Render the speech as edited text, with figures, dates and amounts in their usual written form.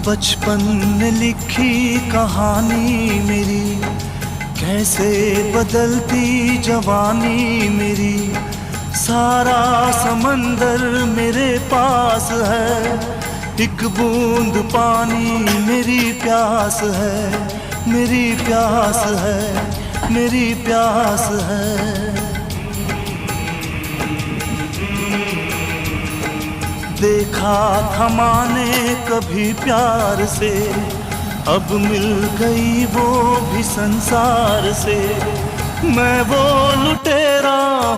बचपन ने लिखी कहानी मेरी, कैसे बदलती जवानी मेरी। सारा समंदर मेरे पास है, एक बूंद पानी मेरी प्यास है, मेरी प्यास है, मेरी प्यास है। देखा था माने कभी प्यार से, अब मिल गई वो भी संसार से। मैं वो लुटेरा